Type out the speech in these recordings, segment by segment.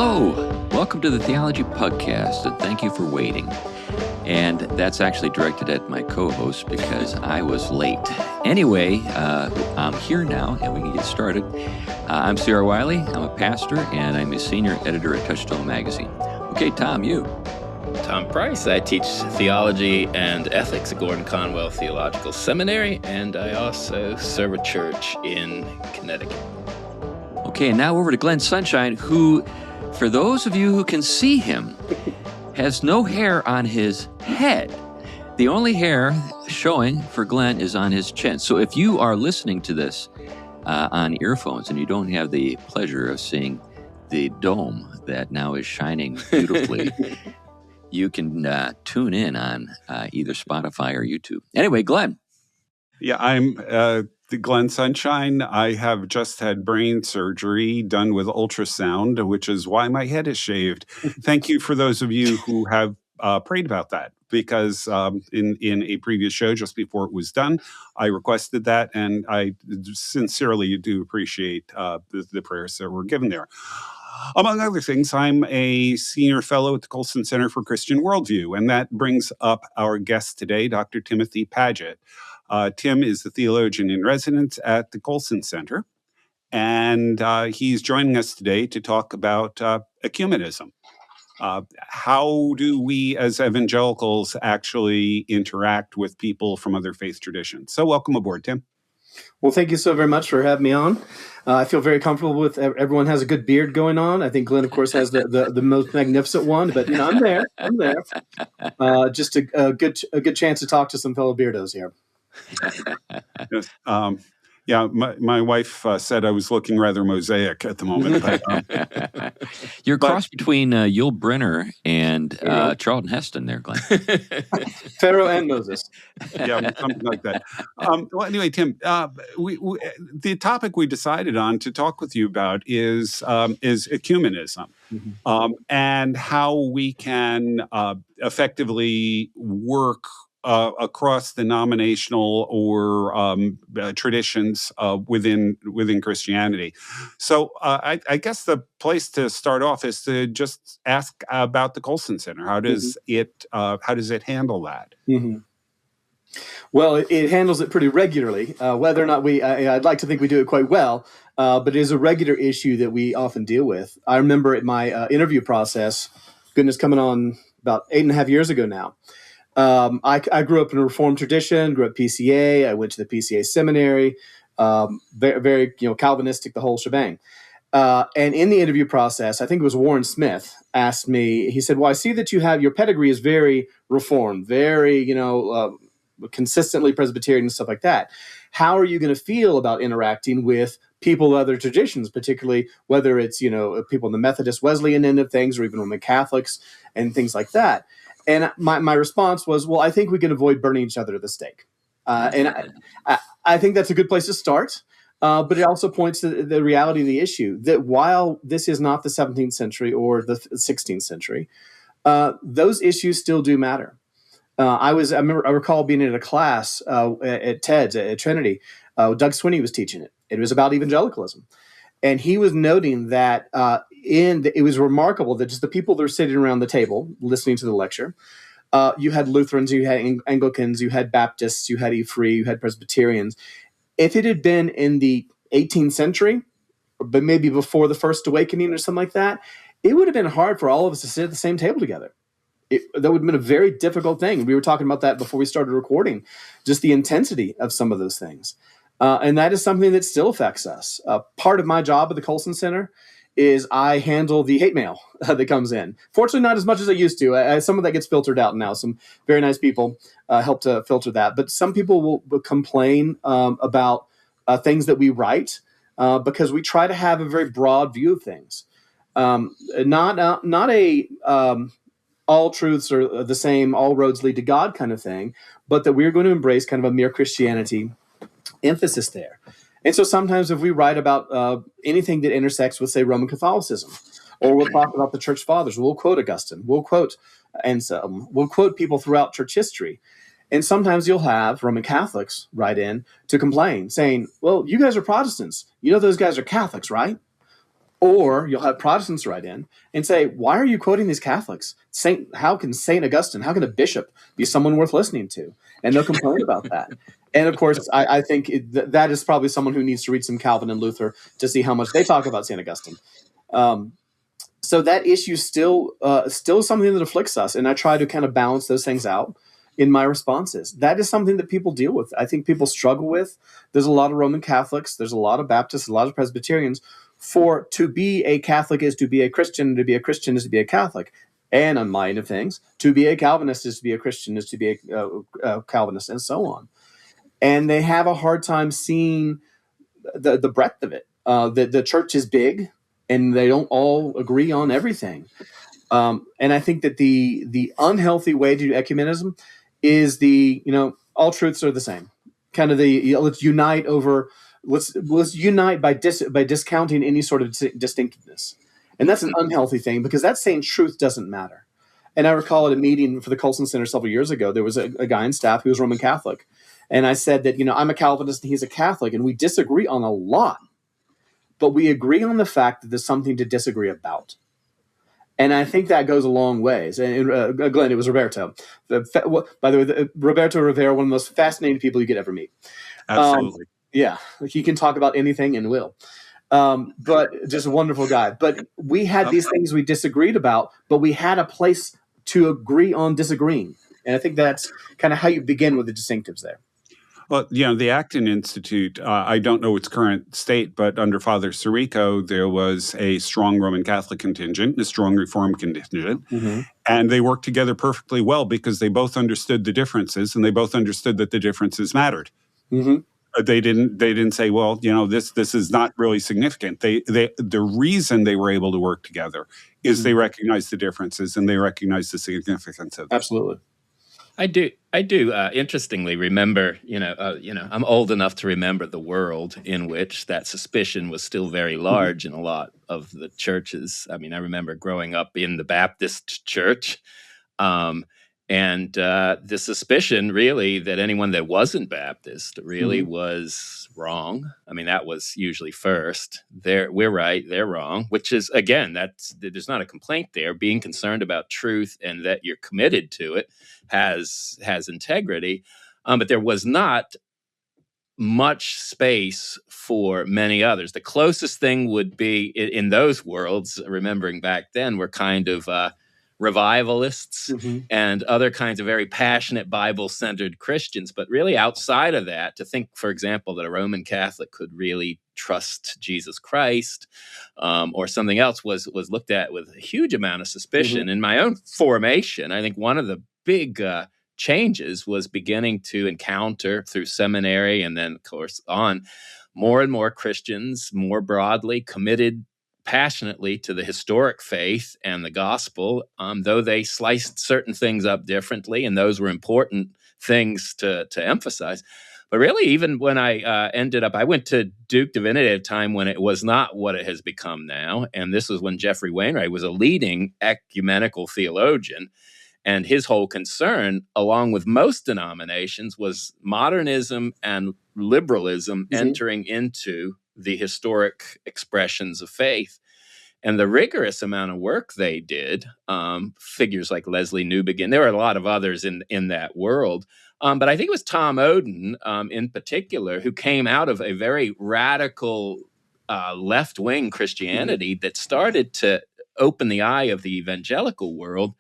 Hello, welcome to the Theology Pugcast, and thank you for waiting. And that's actually directed at my co-host because I was late. Anyway, I'm here now, and we can get started. I'm C.R. Wiley. I'm a pastor, and I'm a senior editor at Touchstone Magazine. Okay, Tom, you. Tom Price. I teach theology and ethics at Gordon Conwell Theological Seminary, and I also serve a church in Connecticut. Okay, and now over to Glenn Sunshine, who, for those of you who can see him, has no hair on his head. The only hair showing for Glenn is on his chin. So if you are listening to this on earphones and you don't have the pleasure of seeing the dome that now is shining beautifully, you can tune in on either Spotify or YouTube. Anyway, Glenn. Yeah, I'm Glenn Sunshine. I have just had brain surgery done with ultrasound, which is why my head is shaved. Thank you for those of you who have prayed about that, because in a previous show, just before it was done, I requested that, and I sincerely do appreciate the prayers that were given there. Among other things, I'm a senior fellow at the Colson Center for Christian Worldview, and that brings up our guest today, Dr. Timothy Padgett. Tim is the theologian in residence at the Colson Center, and he's joining us today to talk about ecumenism. How do we as evangelicals actually interact with people from other faith traditions? So welcome aboard, Tim. Well, thank you so very much for having me on. I feel very comfortable with everyone has a good beard going on. I think Glenn, of course, has the most magnificent one, but I'm there. Just a good chance to talk to some fellow beardos here. Yes. My wife said I was looking rather mosaic at the moment. But, You're a cross between Yul Brynner and Charlton Heston there, Glenn. Pharaoh and Moses. Yeah, something like that. Well, anyway, Tim, the topic we decided on to talk with you about is ecumenism, and how we can effectively work across denominational or traditions within Christianity. So I guess the place to start off is to just ask about the Colson Center. How does it handle that? Mm-hmm. Well, it handles it pretty regularly. Whether or not I'd like to think we do it quite well, but it is a regular issue that we often deal with. I remember at my interview process, coming on about 8.5 years ago now. I grew up in a Reformed tradition, grew up PCA. I went to the PCA seminary, very, very, Calvinistic, the whole shebang. And in the interview process, I think it was Warren Smith asked me, he said, well, I see that your pedigree is very Reformed, very, consistently Presbyterian and stuff like that. How are you going to feel about interacting with people of other traditions, particularly whether it's, people in the Methodist Wesleyan end of things or even Roman Catholics and things like that? And my response was, well, I think we can avoid burning each other at the stake. And I think that's a good place to start. But it also points to the reality of the issue that while this is not the 17th century or the 16th century, those issues still do matter. I recall being in a class at TEDS at Trinity. Doug Swinney was teaching it. It was about evangelicalism. And he was noting that it was remarkable that just the people that were sitting around the table listening to the lecture, you had Lutherans, you had Anglicans, you had Baptists, you had E-Free, you had Presbyterians. If it had been in the 18th century, but maybe before the First Awakening or something like that, it would have been hard for all of us to sit at the same table together. That would have been a very difficult thing. We were talking about that before we started recording, just the intensity of some of those things. And that is something that still affects us. Part of my job at the Colson Center is I handle the hate mail that comes in. Fortunately, not as much as I used to. Some of that gets filtered out now. Some very nice people help to filter that. But some people will complain about things that we write because we try to have a very broad view of things. Not a all truths are the same, all roads lead to God kind of thing, but that we're going to embrace kind of a mere Christianity emphasis there. And so sometimes if we write about anything that intersects with, say, Roman Catholicism, or we'll talk about the church fathers, we'll quote Augustine, we'll quote Anselm, we'll quote people throughout church history. And sometimes you'll have Roman Catholics write in to complain, saying, well, you guys are Protestants. You know those guys are Catholics, right? Or you'll have Protestants write in and say, why are you quoting these Catholics? How can St. Augustine, how can a bishop be someone worth listening to? And they'll complain about that. And of course, I think that is probably someone who needs to read some Calvin and Luther to see how much they talk about St. Augustine. So that issue still something that afflicts us. And I try to kind of balance those things out in my responses. That is something that people deal with. I think people struggle with. There's a lot of Roman Catholics. There's a lot of Baptists, a lot of Presbyterians. To be a Catholic is to be a Christian. To be a Christian is to be a Catholic. And on my end of things, to be a Calvinist is to be a Christian, is to be a Calvinist, and so on. And they have a hard time seeing the breadth of it. The church is big, and they don't all agree on everything. And I think that the unhealthy way to do ecumenism is all truths are the same. Kind of let's unite over. Let's unite by discounting any sort of distinctiveness. And that's an unhealthy thing, because that's saying truth doesn't matter. And I recall at a meeting for the Colson Center several years ago, there was a guy on staff who was Roman Catholic. And I said that, I'm a Calvinist and he's a Catholic, and we disagree on a lot, but we agree on the fact that there's something to disagree about. And I think that goes a long ways. And Glenn, it was Roberto. By the way, Roberto Rivera, one of the most fascinating people you could ever meet. Absolutely. Yeah, he can talk about anything and will. But just a wonderful guy. But we had these things we disagreed about, but we had a place to agree on disagreeing. And I think that's kind of how you begin with the distinctives there. Well, the Acton Institute, I don't know its current state, but under Father Sirico, there was a strong Roman Catholic contingent, a strong Reformed contingent, and they worked together perfectly well because they both understood the differences, and they both understood that the differences mattered. They didn't say, well, this is not really significant. The reason they were able to work together is they recognized the differences and they recognized the significance of them. Absolutely. I do. Interestingly, remember, I'm old enough to remember the world in which that suspicion was still very large in a lot of the churches. I mean, I remember growing up in the Baptist church, and the suspicion really that anyone that wasn't Baptist really was wrong. I mean, that was usually first. We're right, they're wrong, which is, again, there's not a complaint there. Being concerned about truth and that you're committed to it has integrity. But there was not much space for many others. The closest thing would be in those worlds, remembering back then, were kind of revivalists and other kinds of very passionate Bible-centered Christians. But really outside of that, to think, for example, that a Roman Catholic could really trust Jesus Christ or something else was looked at with a huge amount of suspicion. In my own formation, I think one of the big changes was beginning to encounter through seminary and then, of course, on more and more Christians, more broadly committed passionately to the historic faith and the gospel, though they sliced certain things up differently, and those were important things to emphasize. But really, even when I I went to Duke Divinity at a time when it was not what it has become now, and this was when Jeffrey Wainwright was a leading ecumenical theologian, and his whole concern, along with most denominations, was modernism and liberalism entering into the historic expressions of faith. And the rigorous amount of work they did, figures like Leslie Newbegin, there were a lot of others in that world, but I think it was Tom Oden in particular who came out of a very radical left-wing Christianity that started to open the eye of the evangelical world,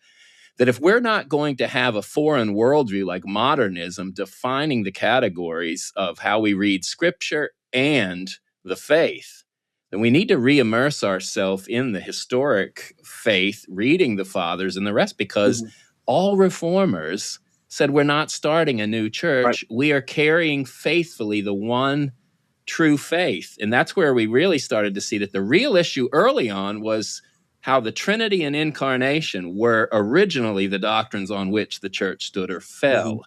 that if we're not going to have a foreign worldview like modernism defining the categories of how we read Scripture and the faith, then we need to re-immerse ourselves in the historic faith, reading the fathers and the rest, because all reformers said we're not starting a new church. Right. We are carrying faithfully the one true faith. And that's where we really started to see that the real issue early on was how the Trinity and Incarnation were originally the doctrines on which the church stood or fell.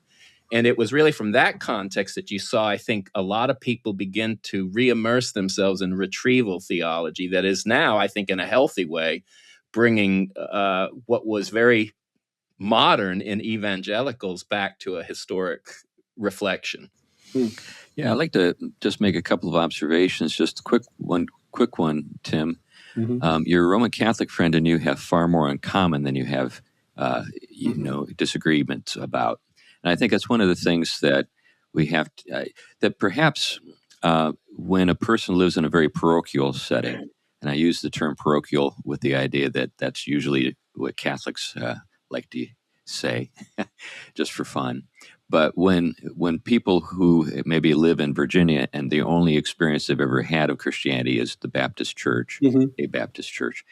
And it was really from that context that you saw, I think, a lot of people begin to re-immerse themselves in retrieval theology that is now, I think, in a healthy way, bringing what was very modern in evangelicals back to a historic reflection. Yeah, I'd like to just make a couple of observations. Just a quick one, Tim. Your Roman Catholic friend and you have far more in common than you have, disagreements about. And I think that's one of the things that we have that perhaps when a person lives in a very parochial setting, and I use the term parochial with the idea that that's usually what Catholics like to say, just for fun. But when people who maybe live in Virginia and the only experience they've ever had of Christianity is the Baptist church, a Baptist church,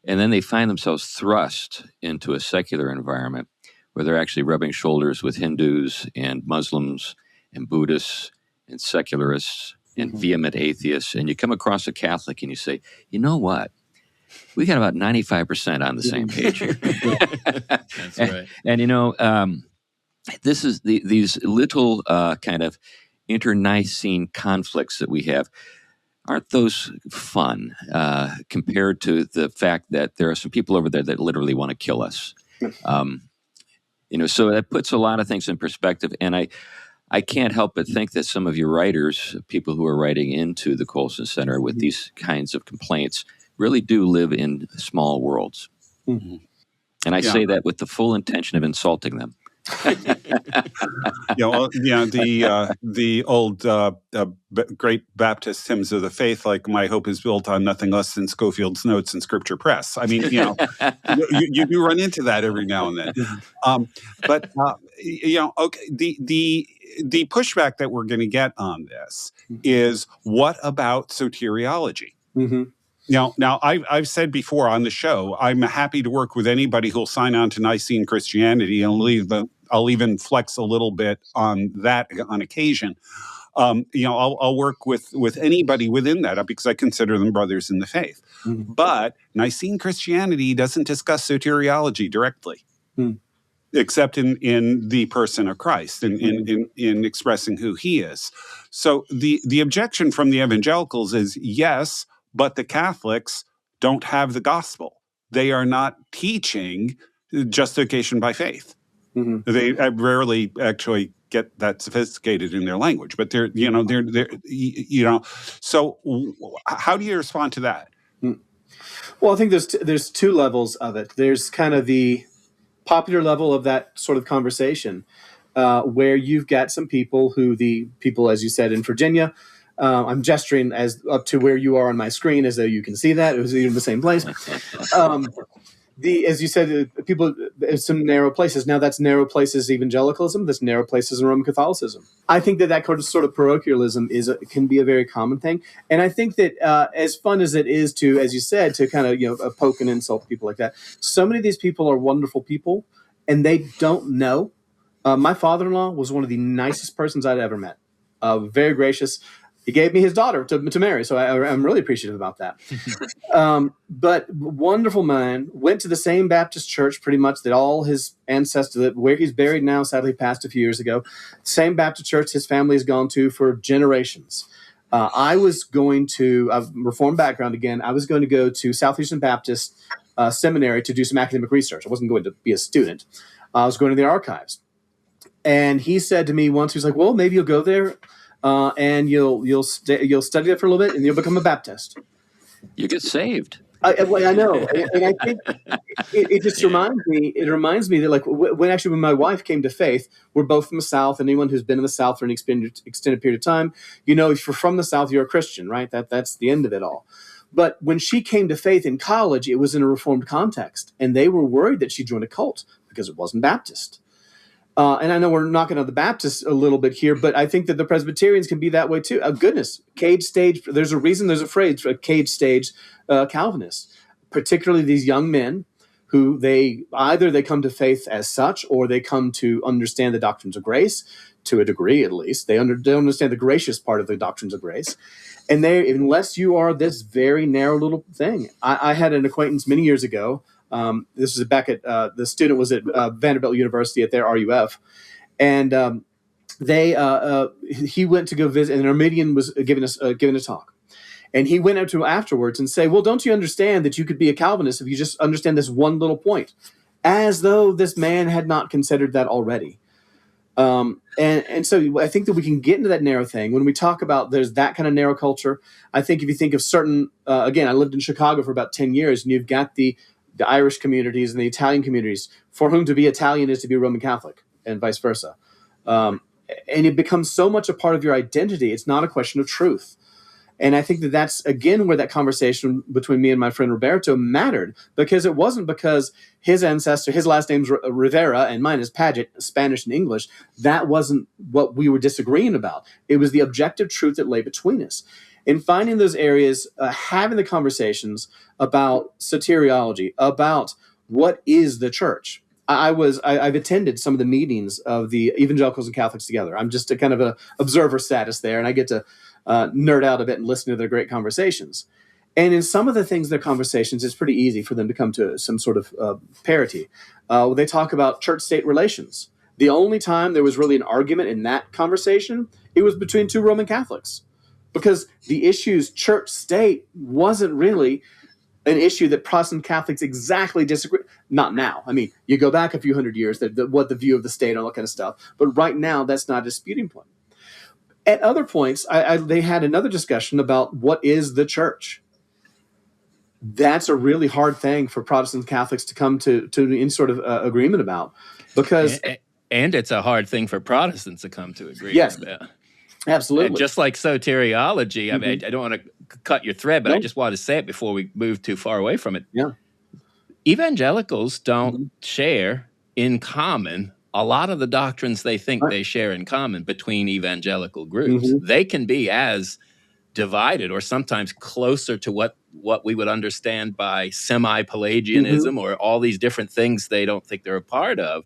and then they find themselves thrust into a secular environment where they're actually rubbing shoulders with Hindus and Muslims and Buddhists and secularists and vehement atheists, and you come across a Catholic and you say, you know what? We got about 95% on the same page here. That's right. And this is these little kind of internecine conflicts that we have. Aren't those fun compared to the fact that there are some people over there that literally want to kill us? So that puts a lot of things in perspective. And I can't help but think that some of your writers, people who are writing into the Colson Center with these kinds of complaints, really do live in small worlds. And I say that with the full intention of insulting them. The old great Baptist hymns of the faith, like "My hope is built on nothing less than Schofield's notes and Scripture Press." I mean, you do run into that every now and then. The pushback that we're going to get on this is, what about soteriology? Now, I've said before on the show, I'm happy to work with anybody who'll sign on to Nicene Christianity, and I'll even flex a little bit on that on occasion. I'll work with anybody within that because I consider them brothers in the faith. But Nicene Christianity doesn't discuss soteriology directly, except in the person of Christ and in expressing who he is. So the objection from the evangelicals is, yes, but the Catholics don't have the gospel. They are not teaching justification by faith. They rarely actually get that sophisticated in their language, but they're. So how do you respond to that? Well, I think there's two levels of it. There's kind of the popular level of that sort of conversation, where you've got some people as you said, in Virginia. I'm gesturing as up to where you are on my screen, as though you can see that. It was in the same place. As you said, people, some narrow places. Now that's narrow places evangelicalism. That's narrow places in Roman Catholicism. I think that sort of parochialism can be a very common thing. And I think that as fun as it is to, as you said, to kind of poke and insult people like that, so many of these people are wonderful people, and they don't know. My father-in-law was one of the nicest persons I'd ever met. Very gracious. He gave me his daughter to marry, so I'm really appreciative about that. But wonderful man, went to the same Baptist church pretty much that all his ancestors, where he's buried now, sadly passed a few years ago. Same Baptist church his family has gone to for generations. I was going to, Reformed background again, I was going to go to Southeastern Baptist Seminary to do some academic research. I wasn't going to be a student. I was going to the archives. And he said to me once, he was like, well, maybe you'll go there. And you'll study it for a little bit, and you'll become a Baptist. You get saved. I know, and I think it just reminds me. It reminds me that when my wife came to faith, we're both from the South, and anyone who's been in the South for an extended period of time, if you're from the South, you're a Christian, right? That's the end of it all. But when she came to faith in college, it was in a Reformed context, and they were worried that she joined a cult because it wasn't Baptist. And I know we're knocking on the Baptists a little bit here, but I think that the Presbyterians can be that way too. Goodness, cage stage. There's a phrase for cage stage Calvinists, particularly these young men who they come to faith as such, or they come to understand the doctrines of grace to a degree, at least. They understand the gracious part of the doctrines of grace. And unless you are this very narrow little thing. I had an acquaintance many years ago. This was back at the student was at Vanderbilt University at their RUF, and he went to go visit, and an Arminian was giving a talk, and he went up to him afterwards and say, "Well, don't you understand that you could be a Calvinist if you just understand this one little point?" As though this man had not considered that already. And so I think that we can get into that narrow thing when we talk about there's that kind of narrow culture. I think if you think of certain, again, I lived in Chicago for about 10 years, and you've got the Irish communities and the Italian communities for whom to be Italian is to be Roman Catholic, and vice versa. And it becomes so much a part of your identity. It's not a question of truth. And I think that that's, again, where that conversation between me and my friend Roberto mattered, because it wasn't because his ancestor, his last name's Rivera and mine is Padgett, Spanish and English. That wasn't what we were disagreeing about. It was the objective truth that lay between us. In finding those areas, having the conversations about soteriology, about what is the church. I've attended some of the meetings of the evangelicals and Catholics together. I'm just a kind of an observer status there, and I get to nerd out a bit and listen to their great conversations. And in some of the things, their conversations, it's pretty easy for them to come to some sort of parity. They talk about church-state relations. The only time there was really an argument in that conversation, it was between two Roman Catholics, because the issues church-state wasn't really an issue that Protestant Catholics exactly disagree. Not now. I mean, you go back a few hundred years, what the view of the state and all that kind of stuff. But right now, that's not a disputing point. At other points, they had another discussion about what is the church. That's a really hard thing for Protestant Catholics to come to any sort of agreement about, because and it's a hard thing for Protestants to come to agreement yes, about. Absolutely. And just like soteriology, I mean, I don't want to cut your thread, but I just want to say it before we move too far away from it. Yeah. Evangelicals don't share in common a lot of the doctrines they think they share in common between evangelical groups. They can be as divided or sometimes closer to what we would understand by semi-Pelagianism or all these different things they don't think they're a part of.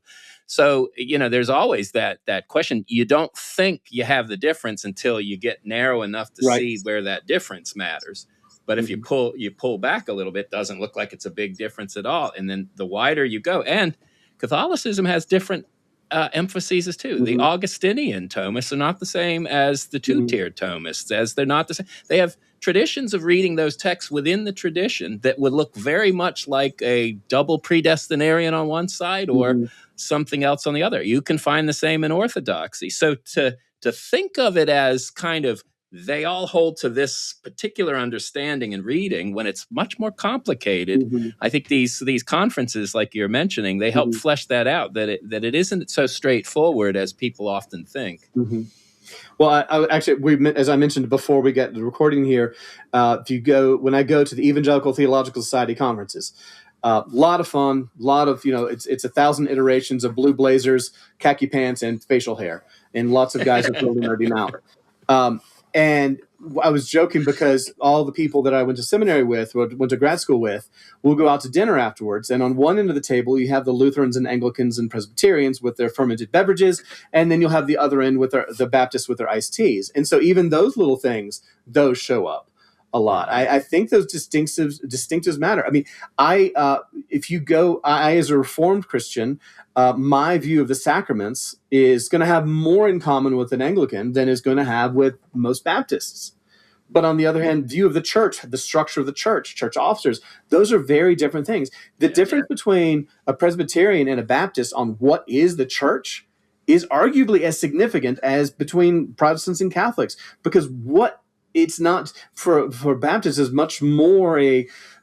So, there's always that question. You don't think you have the difference until you get narrow enough to see where that difference matters. But if you pull back a little bit, it doesn't look like it's a big difference at all. And then the wider you go, and Catholicism has different emphases too. The Augustinian Thomists are not the same as the two-tier Thomists, as they're not the same. They have traditions of reading those texts within the tradition that would look very much like a double predestinarian on one side or something else on the other. You can find the same in Orthodoxy. So to think of it as kind of they all hold to this particular understanding and reading when it's much more complicated. I think these conferences, like you're mentioning, they help flesh that out, that it isn't so straightforward as people often think. Well, I actually, as I mentioned before we got the recording here, when I go to the Evangelical Theological Society conferences, a lot of fun, it's 1,000 iterations of blue blazers, khaki pants, and facial hair, and lots of guys are totally nerding out. And I was joking because all the people that I went to seminary with, or went to grad school with, will go out to dinner afterwards. And on one end of the table, you have the Lutherans and Anglicans and Presbyterians with their fermented beverages. And then you'll have the other end with the Baptists with their iced teas. And so even those little things, those show up a lot. I think those distinctives matter. I mean, if you go, as a Reformed Christian, my view of the sacraments is going to have more in common with an Anglican than is going to have with most Baptists. But on the other hand, view of the church, the structure of the church officers, those are very different things. The difference between a Presbyterian and a Baptist on what is the church is arguably as significant as between Protestants and Catholics, because it's not for Baptists is much more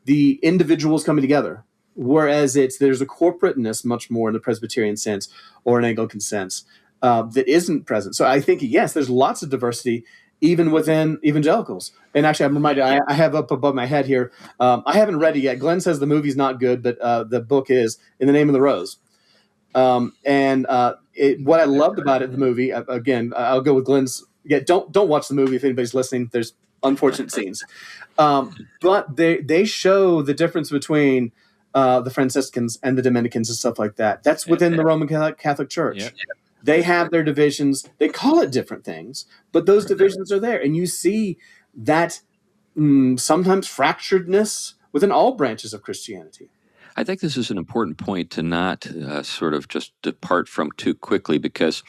the individuals coming together. Whereas there's a corporateness much more in the Presbyterian sense or an Anglican sense that isn't present. So I think, yes, there's lots of diversity even within evangelicals. And actually, I'm reminded, I have up above my head here, I haven't read it yet. Glenn says the movie's not good, but the book is In the Name of the Rose. What I loved about it, the movie, again, I'll go with Glenn's. Yeah, don't watch the movie if anybody's listening. There's unfortunate scenes. But they show the difference between the Franciscans and the Dominicans and stuff like that. That's within the Roman Catholic Church. Yep. They have their divisions. They call it different things, but those divisions are there. And you see that sometimes fracturedness within all branches of Christianity. I think this is an important point to not sort of just depart from too quickly, because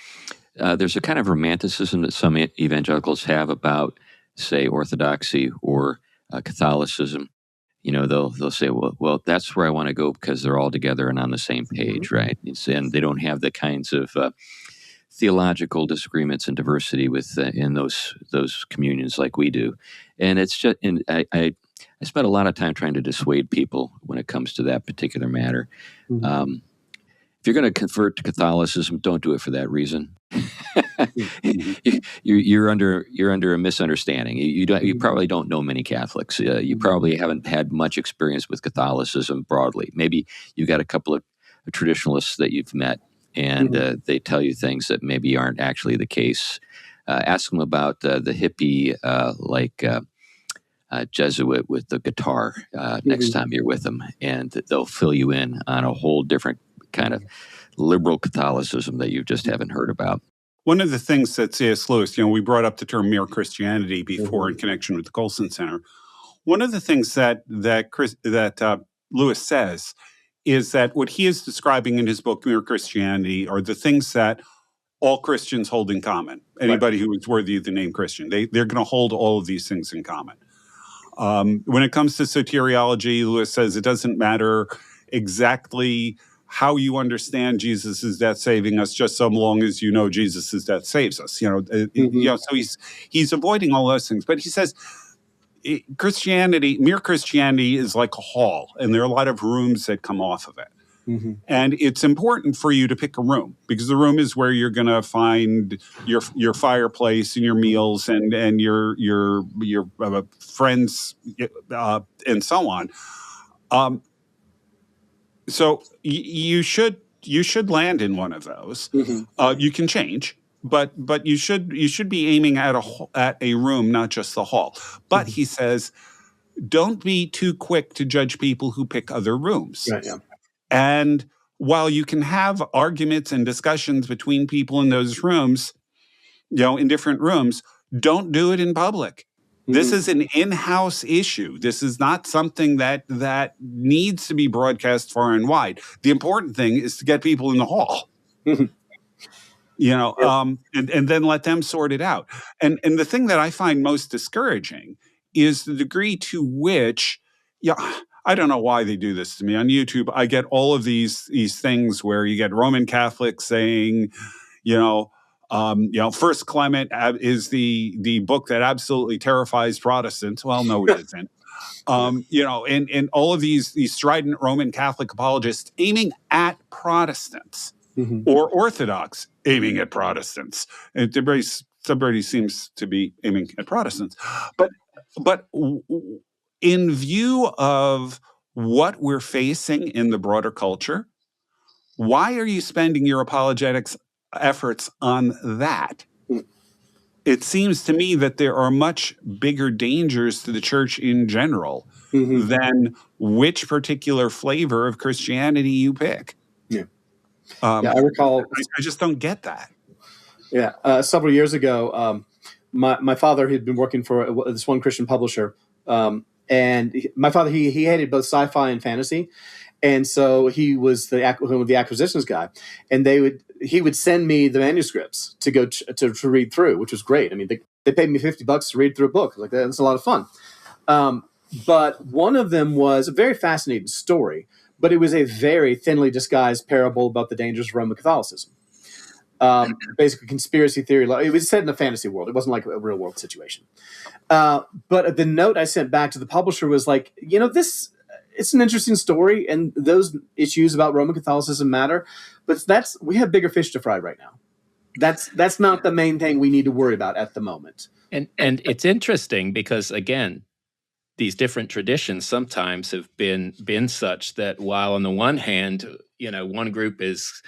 there's a kind of romanticism that some evangelicals have about, say, Orthodoxy or Catholicism. They'll say, well, that's where I want to go because they're all together and on the same page, right? And they don't have the kinds of theological disagreements and diversity with in those communions like we do, and it's just. And I spent a lot of time trying to dissuade people when it comes to that particular matter. Mm-hmm. If you're going to convert to Catholicism, don't do it for that reason. Mm-hmm. You're under a misunderstanding. You probably don't know many Catholics. You probably haven't had much experience with Catholicism broadly. Maybe you got a couple of traditionalists that you've met, and they tell you things that maybe aren't actually the case. Ask them about the hippie Jesuit with the guitar next time you're with them, and they'll fill you in on a whole different kind of liberal Catholicism that you just haven't heard about. One of the things that C.S. Lewis, we brought up the term mere Christianity before in connection with the Colson Center. One of the things that Lewis says is that what he is describing in his book, Mere Christianity, are the things that all Christians hold in common. Anybody who is worthy of the name Christian, they're going to hold all of these things in common. When it comes to soteriology, Lewis says it doesn't matter exactly how you understand Jesus' death saving us, just so long as you know Jesus' death saves us. So he's avoiding all those things. But he says mere Christianity is like a hall, and there are a lot of rooms that come off of it. Mm-hmm. And it's important for you to pick a room, because the room is where you're going to find your fireplace and your meals and your friends and so on. So you should land in one of those. Mm-hmm. You can change, but you should be aiming at a room, not just the hall. But he says, don't be too quick to judge people who pick other rooms. Right, yeah. And while you can have arguments and discussions between people in those rooms, in different rooms, don't do it in public. This is an in-house issue. This is not something that needs to be broadcast far and wide. The important thing is to get people in the hall, and then let them sort it out. And the thing that I find most discouraging is the degree to which, I don't know why they do this to me on YouTube. I get all of these things where you get Roman Catholics saying, First Clement is the book that absolutely terrifies Protestants. Well, no, it isn't. And all of these strident Roman Catholic apologists aiming at Protestants or Orthodox aiming at Protestants. And somebody seems to be aiming at Protestants. But in view of what we're facing in the broader culture, why are you spending your apologetics efforts on that? It seems to me that there are much bigger dangers to the church in general than which particular flavor of Christianity you pick. Yeah. I recall. I just don't get that. Yeah. Several years ago, my father had been working for this one Christian publisher, and my father he hated both sci-fi and fantasy. And so he was the acquisitions guy, and he would send me the manuscripts to go to read through, which was great. I mean, they paid me $50 to read through a book. Like that's a lot of fun. But one of them was a very fascinating story, but it was a very thinly disguised parable about the dangers of Roman Catholicism. Basically, conspiracy theory. It was set in a fantasy world. It wasn't like a real world situation. But the note I sent back to the publisher was like, this. It's an interesting story, and those issues about Roman Catholicism matter, but we have bigger fish to fry right now. That's not the main thing we need to worry about at the moment. And it's interesting because, again, these different traditions sometimes have been such that while on the one hand, one group is,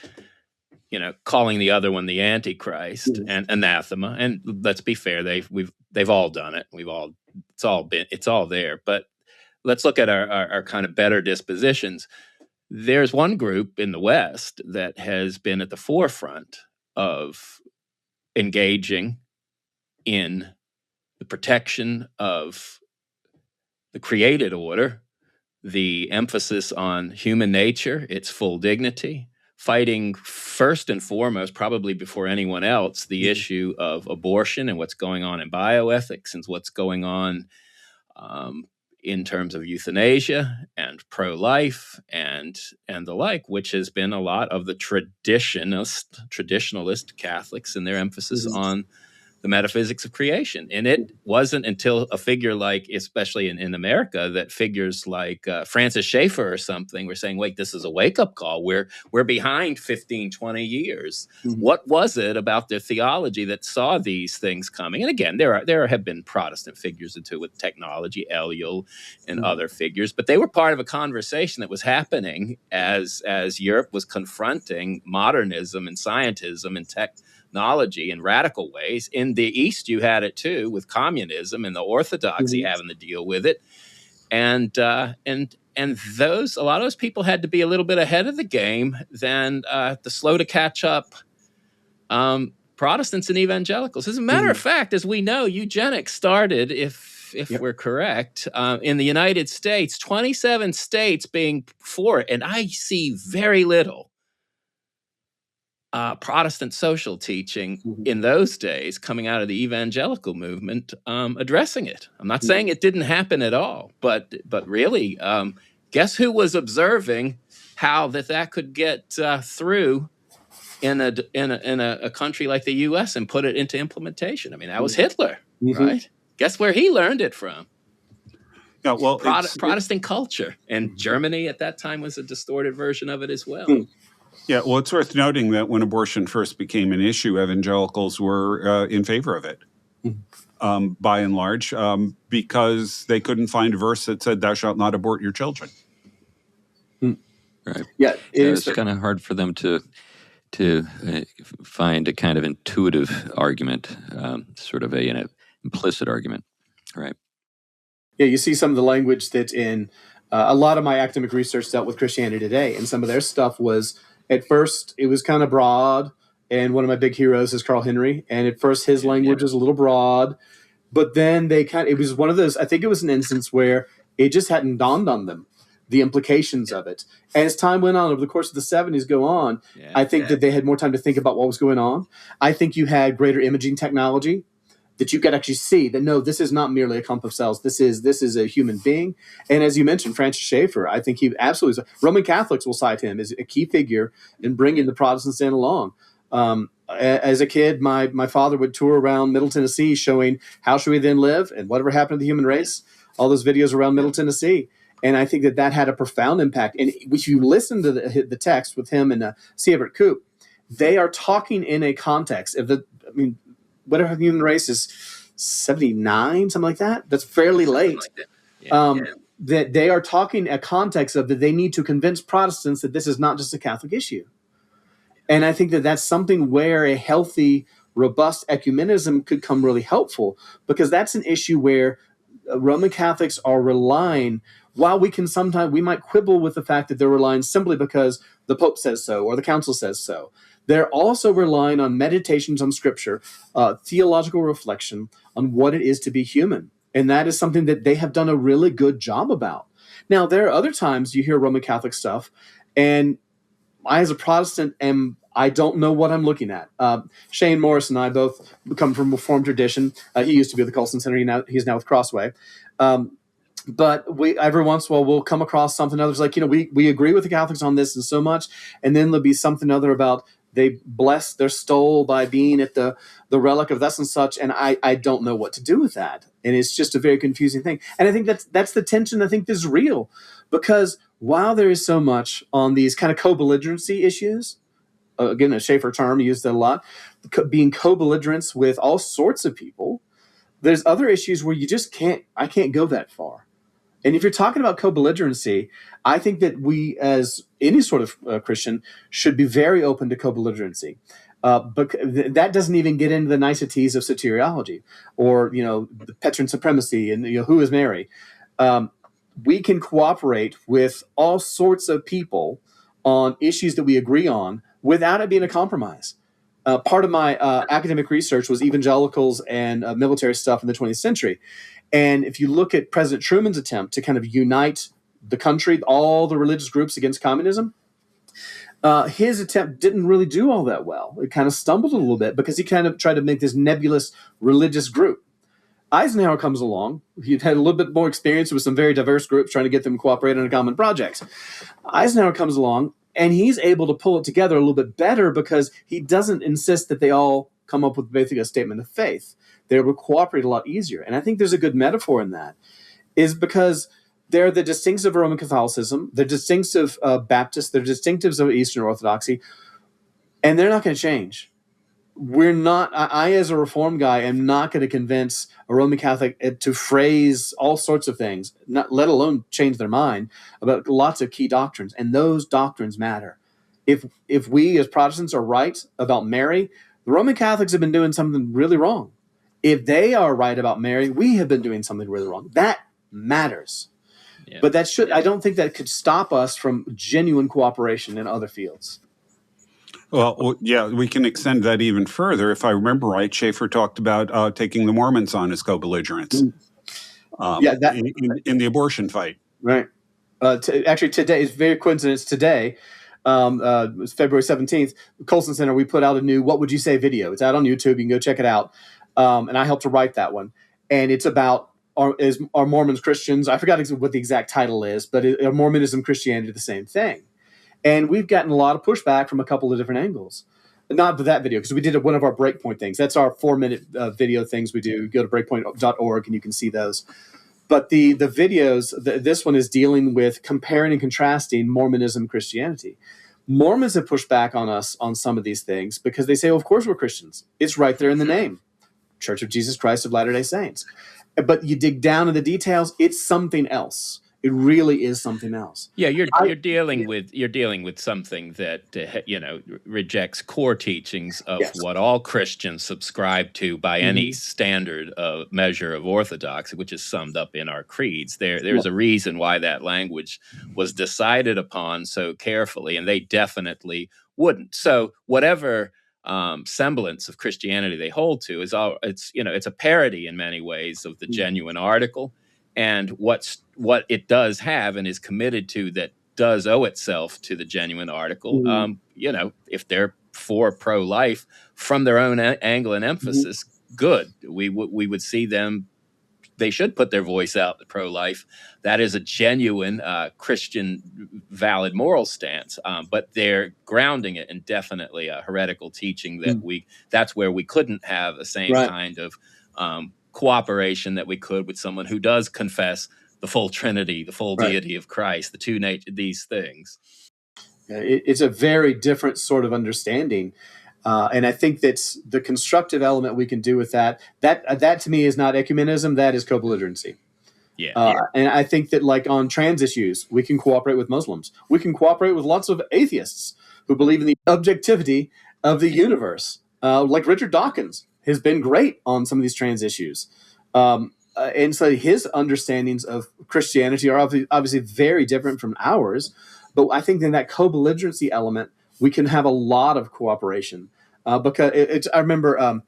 calling the other one the Antichrist and anathema, and let's be fair, they've all done it. It's all there, but let's look at our kind of better dispositions. There's one group in the West that has been at the forefront of engaging in the protection of the created order, the emphasis on human nature, its full dignity, fighting first and foremost, probably before anyone else, the issue of abortion and what's going on in bioethics and what's going on in terms of euthanasia and pro-life and the like, which has been a lot of the traditionalist Catholics and their emphasis on the metaphysics of creation. And it wasn't until a figure like, especially in America, that figures like Francis Schaeffer or something were saying, wait, this is a wake-up call. We're behind 15, 20 years. What was it about their theology that saw these things coming? And again, there have been Protestant figures too with technology, Eliel and other figures, but they were part of a conversation that was happening as Europe was confronting modernism and scientism and technology in radical ways. In the East, you had it too with communism and the orthodoxy having to deal with it, and a lot of those people had to be a little bit ahead of the game than the slow to catch up Protestants and evangelicals. As a matter of fact, as we know, eugenics started, if we're correct, in the United States, 27 states being for it, and I see very little Protestant social teaching in those days coming out of the evangelical movement addressing it. I'm not saying it didn't happen at all, but really, guess who was observing how that could get through in a country like the U.S. and put it into implementation? I mean, that was Hitler, right? Guess where he learned it from? Yeah, well, Protestant culture, and Germany at that time was a distorted version of it as well. Yeah, well, it's worth noting that when abortion first became an issue, evangelicals were in favor of it, by and large, because they couldn't find a verse that said, "Thou shalt not abort your children." Right. Yeah, it's kind of hard for them to find a kind of intuitive argument, sort of an implicit argument, right? Yeah, you see some of the language that in a lot of my academic research dealt with Christianity Today, and some of their stuff was, at first, it was kind of broad, and one of my big heroes is Carl Henry, and at first his language was a little broad, but then it was one of those, I think it was an instance where it just hadn't dawned on them, the implications of it. And as time went on, over the course of the 70s go on, I think that they had more time to think about what was going on. I think you had greater imaging technology that you could actually see that, no, this is not merely a clump of cells. This is a human being. And as you mentioned, Francis Schaeffer, I think he absolutely – Roman Catholics will cite him as a key figure in bringing the Protestants in along. As a kid, my father would tour around Middle Tennessee showing how should we then live and whatever happened to the human race, all those videos around Middle Tennessee. And I think that had a profound impact. And if you listen to the text with him and C. Everett Koop, they are talking in a context of whatever the human race is, 79, something like that. That's fairly late. That they are talking a context of that they need to convince Protestants that this is not just a Catholic issue. And I think that that's something where a healthy, robust ecumenism could come really helpful, because that's an issue where Roman Catholics are relying, while we might quibble with the fact that they're relying simply because the Pope says so or the Council says so. They're also relying on meditations on Scripture, theological reflection on what it is to be human. And that is something that they have done a really good job about. Now, there are other times you hear Roman Catholic stuff, and I, as a Protestant, I don't know what I'm looking at. Shane Morris and I both come from Reformed tradition. He used to be at the Colson Center. He's now with Crossway. But we every once in a while we'll come across something others like, we agree with the Catholics on this and so much, and then there'll be something other about they bless their stole by being at the relic of thus and such, and I don't know what to do with that. And it's just a very confusing thing. And I think that's the tension I think is real, because while there is so much on these kind of co-belligerency issues, again, a Schaeffer term, used that a lot, being co-belligerents with all sorts of people, there's other issues where I can't go that far. And if you're talking about co-belligerency, I think that we, as any sort of Christian, should be very open to co-belligerency. But that doesn't even get into the niceties of soteriology or, the Petrine supremacy and, who is Mary. We can cooperate with all sorts of people on issues that we agree on without it being a compromise. Part of my academic research was evangelicals and military stuff in the 20th century. And if you look at President Truman's attempt to kind of unite the country, all the religious groups against communism, his attempt didn't really do all that well. It kind of stumbled a little bit because he kind of tried to make this nebulous religious group. Eisenhower comes along. He'd had a little bit more experience with some very diverse groups trying to get them to cooperate on a common project. Eisenhower comes along, and he's able to pull it together a little bit better because he doesn't insist that they all come up with basically a statement of faith. They're able to cooperate a lot easier. And I think there's a good metaphor in that, is because they're the distinctives of Roman Catholicism, they're distinctives of Baptists, they're distinctives of Eastern Orthodoxy, and they're not going to change. We're not, I as a Reformed guy am not going to convince a Roman Catholic to phrase all sorts of things, not let alone change their mind about lots of key doctrines. And those doctrines matter. If we as Protestants are right about Mary, the Roman Catholics have been doing something really wrong. If they are right about Mary, we have been doing something really wrong. That matters. Yeah. But that I don't think that could stop us from genuine cooperation in other fields. Well, yeah, we can extend that even further. If I remember right, Schaeffer talked about taking the Mormons on as co-belligerents in the abortion fight. Right. Actually, today is very coincidence. Today, it's February 17th, Colson Center, we put out a new What Would You Say video. It's out on YouTube. You can go check it out. And I helped to write that one. And it's about, are Mormons Christians? I forgot what the exact title is, but are Mormonism, Christianity the same thing? And we've gotten a lot of pushback from a couple of different angles. Not that video, because we did one of our Breakpoint things. That's our 4-minute video things we do. Go to breakpoint.org and you can see those. But the videos, this one is dealing with comparing and contrasting Mormonism and Christianity. Mormons have pushed back on us on some of these things because they say, well, of course we're Christians. It's right there in the name. Church of Jesus Christ of Latter-day Saints. But you dig down in the details, it's something else. It really is something else. Yeah, you're dealing with something that rejects core teachings of what all Christians subscribe to by any standard of measure of orthodoxy, which is summed up in our creeds. There's a reason why that language was decided upon so carefully, and they definitely wouldn't. So whatever semblance of Christianity they hold to it's a parody in many ways of the genuine article. And what it does have and is committed to that does owe itself to the genuine article, if they're for pro-life from their own angle and emphasis, good. We would see them. They should put their voice out to pro-life. That is a genuine Christian, valid moral stance. But they're grounding it in definitely a heretical teaching that that's where we couldn't have the same kind of cooperation that we could with someone who does confess the full Trinity, the full deity of Christ, the two nature, these things. It's a very different sort of understanding. And I think that's the constructive element we can do with that. That to me is not ecumenism, that is co-belligerency. And I think that like on trans issues, we can cooperate with Muslims. We can cooperate with lots of atheists who believe in the objectivity of the universe. Like Richard Dawkins has been great on some of these trans issues. And so his understandings of Christianity are obviously very different from ours. But I think in that co-belligerency element, we can have a lot of cooperation. Because I remember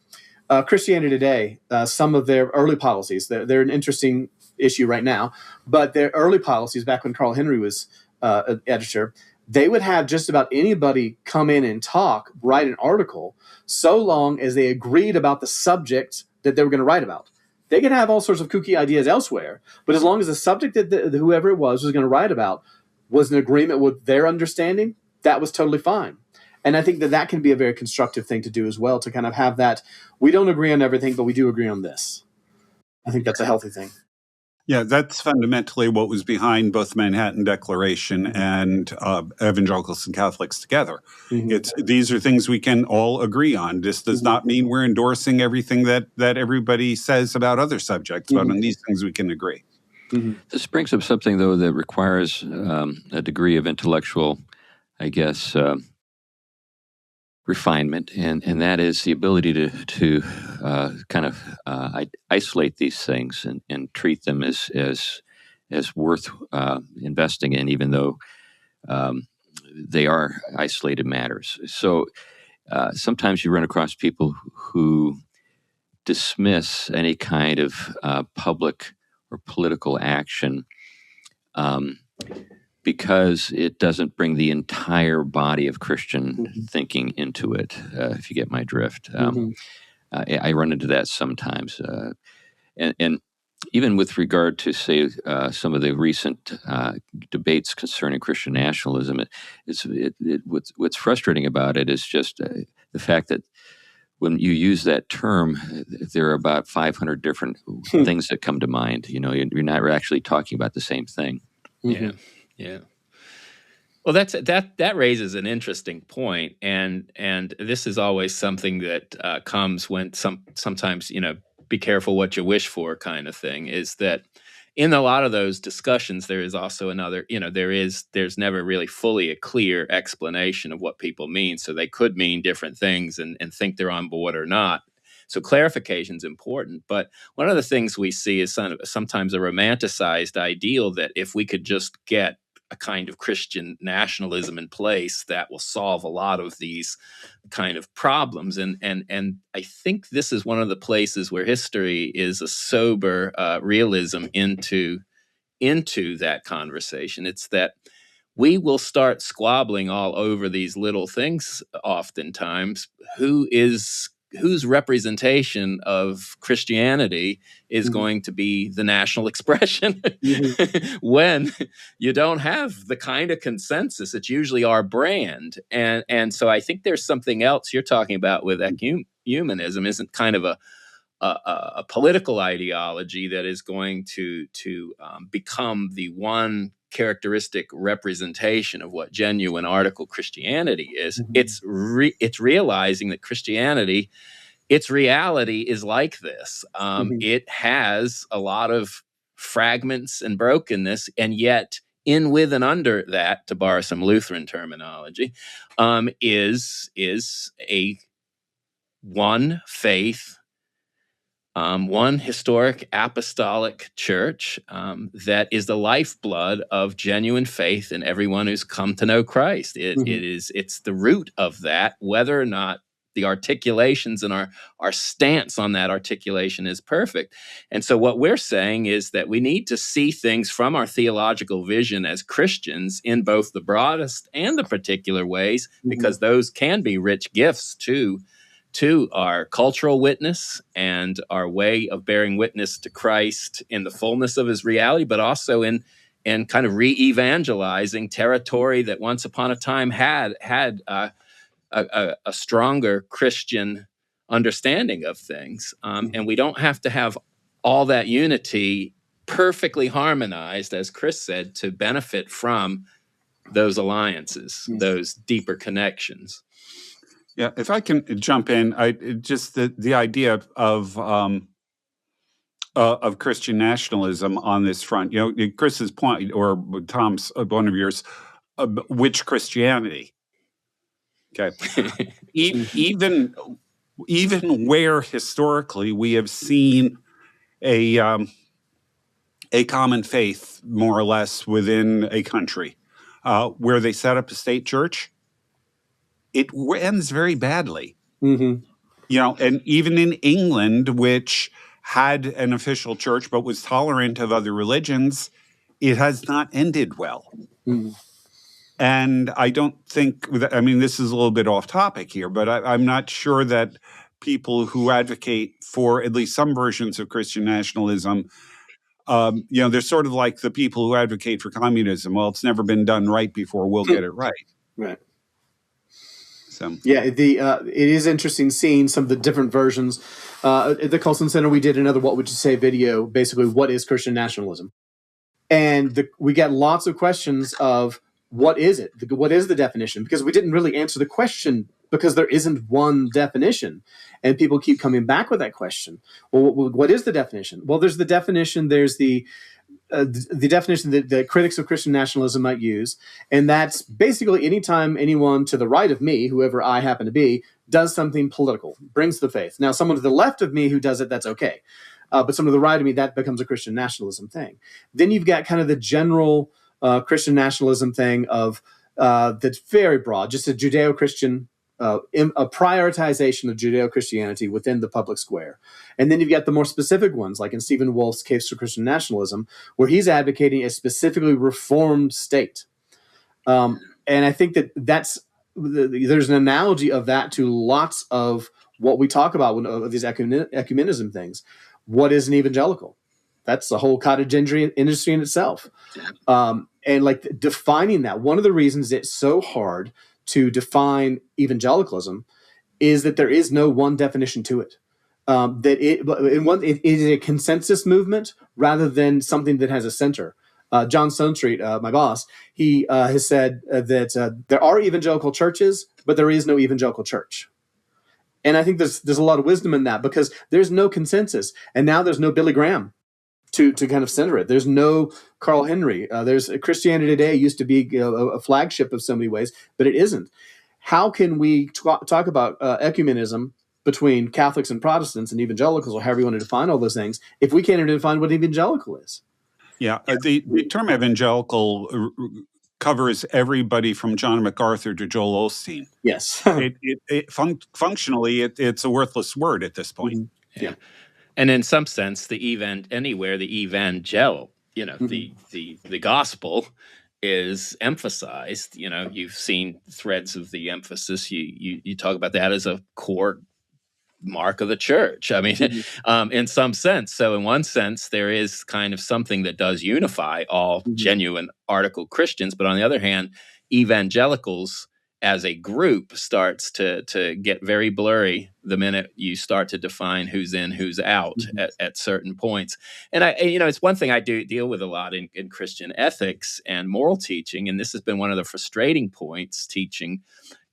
Christianity Today, some of their early policies, they're an interesting issue right now, but their early policies back when Carl Henry was editor, they would have just about anybody come in and talk, write an article, so long as they agreed about the subject that they were going to write about. They could have all sorts of kooky ideas elsewhere, but as long as the subject that whoever it was going to write about was in agreement with their understanding, that was totally fine. And I think that can be a very constructive thing to do as well, to kind of have that, we don't agree on everything, but we do agree on this. I think that's a healthy thing. Yeah, that's fundamentally what was behind both Manhattan Declaration and evangelicals and Catholics together. These are things we can all agree on. This does not mean we're endorsing everything that everybody says about other subjects, but on these things we can agree. This brings up something, though, that requires a degree of intellectual, I guess, refinement, and that is the ability to kind of isolate these things and treat them as worth investing in, even though they are isolated matters. So sometimes you run across people who dismiss any kind of public or political action because it doesn't bring the entire body of Christian thinking into it, if you get my drift. I run into that sometimes. and even with regard to, say, some of the recent debates concerning Christian nationalism, what's frustrating about it is just the fact that when you use that term, there are about 500 different things that come to mind. You're not actually talking about the same thing. Yeah, yeah. Well, that raises an interesting point, and this is always something that comes when sometimes be careful what you wish for kind of thing. Is that in a lot of those discussions there is also another there's never really fully a clear explanation of what people mean, so they could mean different things and think they're on board or not. So clarification is important, but one of the things we see is sometimes a romanticized ideal that if we could just get a kind of Christian nationalism in place, that will solve a lot of these kind of problems. And I think this is one of the places where history is a sober realism into that conversation. It's that we will start squabbling all over these little things oftentimes. Whose representation of Christianity is going to be the national expression when you don't have the kind of consensus. It's usually our brand. And so I think there's something else you're talking about with ecumenism isn't kind of a political ideology that is going to become the one characteristic representation of what genuine article Christianity is. It's realizing that Christianity, its reality is like this. It has a lot of fragments and brokenness, and yet in, with, and under that, to borrow some Lutheran terminology, is a one faith, one historic apostolic church that is the lifeblood of genuine faith in everyone who's come to know Christ. It's the root of that, whether or not the articulations and our stance on that articulation is perfect. And so what we're saying is that we need to see things from our theological vision as Christians in both the broadest and the particular ways, because those can be rich gifts to our cultural witness and our way of bearing witness to Christ in the fullness of his reality, but also in kind of re-evangelizing territory that once upon a time had a stronger Christian understanding of things. And we don't have to have all that unity perfectly harmonized, as Chris said, to benefit from those alliances, those deeper connections. Yeah, if I can jump in, just the idea of Christian nationalism on this front. Chris's point, or Tom's, one of yours, which Christianity? Okay, even where historically we have seen a common faith, more or less, within a country, where they set up a state church, it ends very badly. And even in England, which had an official church but was tolerant of other religions, it has not ended well. And I don't think, this is a little bit off topic here, but I'm not sure that people who advocate for at least some versions of Christian nationalism, they're sort of like the people who advocate for communism. Well, it's never been done right before, we'll get it right. Right. So. Yeah, it is interesting seeing some of the different versions. At the Colson Center, we did another What Would You Say video, basically, what is Christian nationalism? And we get lots of questions of, what is it? What is the definition? Because we didn't really answer the question because there isn't one definition. And people keep coming back with that question. Well, what is the definition? Well, there's the definition. There's the definition that the critics of Christian nationalism might use. And that's basically anytime anyone to the right of me, whoever I happen to be, does something political, brings the faith. Now, someone to the left of me who does it, that's okay. But someone to the right of me, that becomes a Christian nationalism thing. Then you've got kind of the general Christian nationalism thing of that's very broad, just a Judeo-Christian, a prioritization of Judeo-Christianity within the public square. And then you've got the more specific ones, like in Stephen Wolf's Case for Christian Nationalism, where he's advocating a specifically reformed state. And I think there's an analogy of that to lots of what we talk about with these ecumenism things, what is an evangelical? That's the whole cottage industry in itself. And like defining that, one of the reasons it's so hard to define evangelicalism is that there is no one definition to it. It is a consensus movement rather than something that has a center. John Stonestreet, my boss, he has said that there are evangelical churches, but there is no evangelical church. And I think there's a lot of wisdom in that, because there's no consensus. And now there's no Billy Graham to kind of center it. There's no Carl Henry. There's Christianity Today used to be a flagship of so many ways, but it isn't. How can we talk about ecumenism between Catholics and Protestants and evangelicals, or however you want to define all those things, if we can't even define what evangelical is? Yeah, the term evangelical covers everybody from John MacArthur to Joel Osteen. Yes. Functionally, it's a worthless word at this point. Mm-hmm. Yeah. And in some sense, the evangel, the gospel is emphasized. You've seen threads of the emphasis. You talk about that as a core mark of the church. I mean, in some sense. So in one sense, there is kind of something that does unify all genuine article Christians. But on the other hand, evangelicals as a group starts to get very blurry the minute you start to define who's in, who's out at certain points. And it's one thing I do deal with a lot in Christian ethics and moral teaching. And this has been one of the frustrating points teaching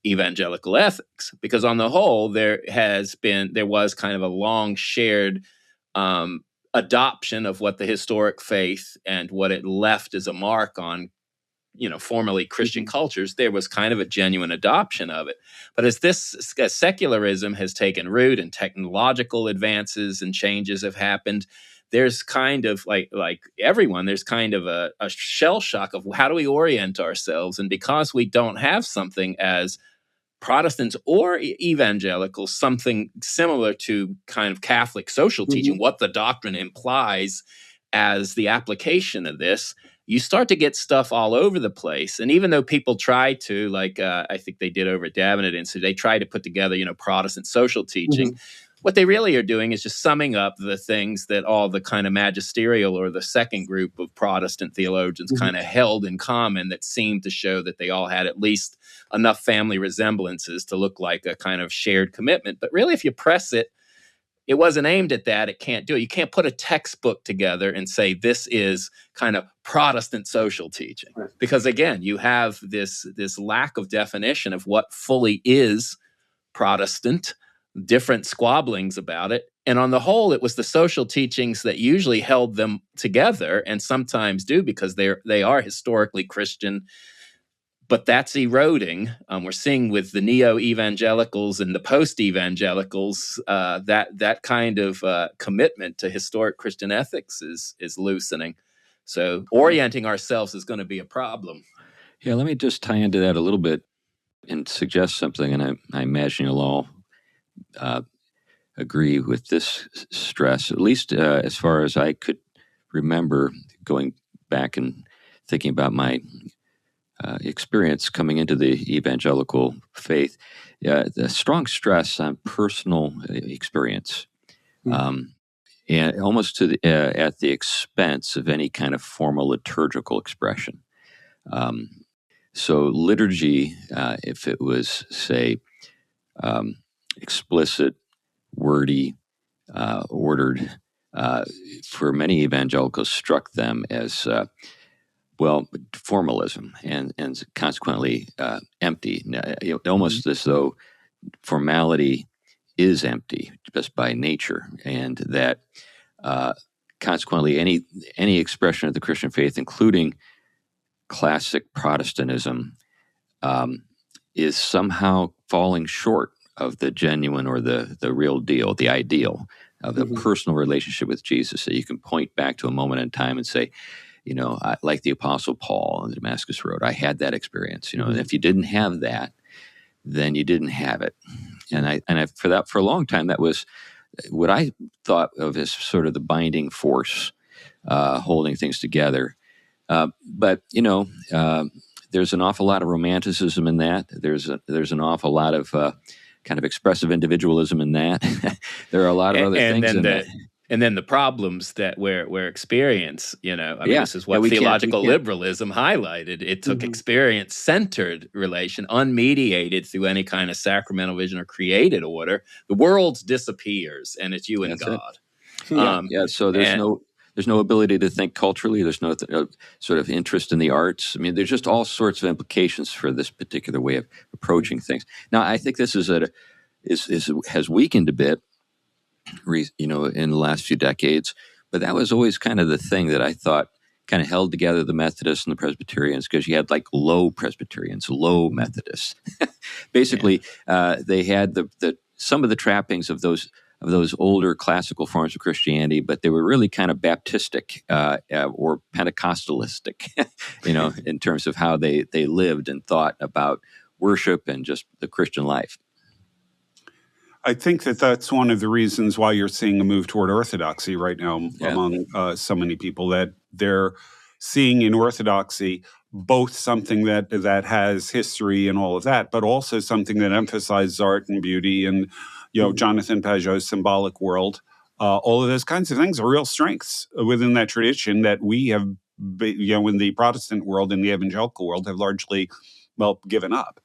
evangelical ethics, because on the whole, there was kind of a long shared adoption of what the historic faith and what it left as a mark on formerly Christian cultures. There was kind of a genuine adoption of it. But as secularism has taken root and technological advances and changes have happened, there's kind of like everyone, there's kind of a shell shock of how do we orient ourselves? And because we don't have something as Protestants or evangelicals, something similar to kind of Catholic social teaching, what the doctrine implies as the application of this, you start to get stuff all over the place. And even though people try to, I think they did over at Davenant Institute, they try to put together, Protestant social teaching. What they really are doing is just summing up the things that all the kind of magisterial or the second group of Protestant theologians kind of held in common, that seemed to show that they all had at least enough family resemblances to look like a kind of shared commitment. But really, if you press it, it wasn't aimed at that. It can't do it. You can't put a textbook together and say this is kind of Protestant social teaching. Right. Because again, you have this lack of definition of what fully is Protestant, different squabblings about it. And on the whole, it was the social teachings that usually held them together, and sometimes do, because they are historically Christian. But that's eroding. We're seeing with the neo-evangelicals and the post-evangelicals, that kind of commitment to historic Christian ethics is loosening. So orienting ourselves is going to be a problem. Yeah, let me just tie into that a little bit and suggest something, and I imagine you'll all agree with this stress, at least as far as I could remember, going back and thinking about my experience coming into the evangelical faith, the strong stress on personal experience, and almost at the expense of any kind of formal liturgical expression. So liturgy, if it was, say, explicit, wordy, ordered, for many evangelicals struck them as formalism and consequently empty, almost as though formality is empty just by nature, and that consequently any expression of the Christian faith, including classic Protestantism, is somehow falling short of the genuine or the real deal, the ideal of the personal relationship with Jesus, that you can point back to a moment in time and say, like the Apostle Paul on the Damascus Road, I had that experience. And if you didn't have that, then you didn't have it. And I for a long time, that was what I thought of as sort of the binding force, holding things together. But there's an awful lot of romanticism in that. There's an awful lot of kind of expressive individualism in that. There are a lot of other things in that. And then the problems that we're experience, I mean, Yeah. this is what we can't- theological liberalism highlighted. It took experience-centered relation, unmediated through any kind of sacramental vision or created order. The world disappears, and it's you and That's it. God. Yeah, so there's no ability to think culturally. There's no sort of interest in the arts. I mean, there's just all sorts of implications for this particular way of approaching things. Now, I think this has weakened a bit, in the last few decades, but that was always kind of the thing that I thought kind of held together the Methodists and the Presbyterians, because you had like low Presbyterians, low Methodists. Basically, they had some of the trappings of those older classical forms of Christianity, but they were really kind of Baptistic or Pentecostalistic, in terms of how they lived and thought about worship and just the Christian life. I think that's one of the reasons why you're seeing a move toward orthodoxy right now among so many people, that they're seeing in orthodoxy both something that has history and all of that, but also something that emphasizes art and beauty and, Jonathan Pageau's symbolic world. All of those kinds of things are real strengths within that tradition that we have, in the Protestant world, in the evangelical world, have largely, given up.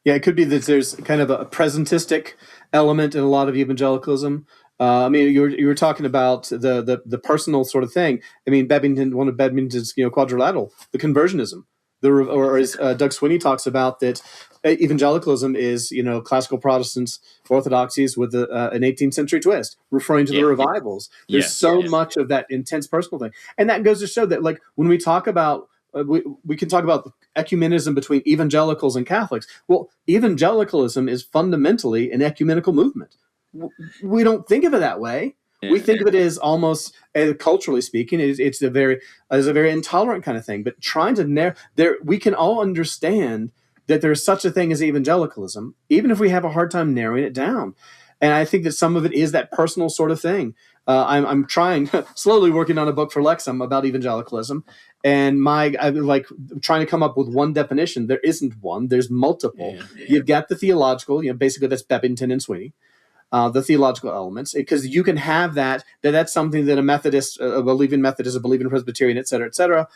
Yeah, it could be that there's kind of a presentistic element in a lot of evangelicalism. I mean, you were talking about the personal sort of thing. I mean, one of Babington's quadrilateral, the conversionism, or as Doug Swinney talks about, that evangelicalism is classical Protestants, orthodoxies with an 18th century twist, referring to the revivals. There's so much of that intense personal thing, and that goes to show that, like, when we talk about we can talk about ecumenism between evangelicals and Catholics. Well, evangelicalism is fundamentally an ecumenical movement. We don't think of it that way. Yeah. We think of it as almost, culturally speaking, it's a very intolerant kind of thing. But trying to we can all understand that there's such a thing as evangelicalism, even if we have a hard time narrowing it down. And I think that some of it is that personal sort of thing. I'm slowly working on a book for Lexham about evangelicalism, and I'm like trying to come up with one definition. There isn't one. There's multiple. Yeah. You've got the theological, basically that's Babington and Swinney, the theological elements, because you can have that's something that a Methodist, a believing Methodist, a believing Presbyterian, et cetera,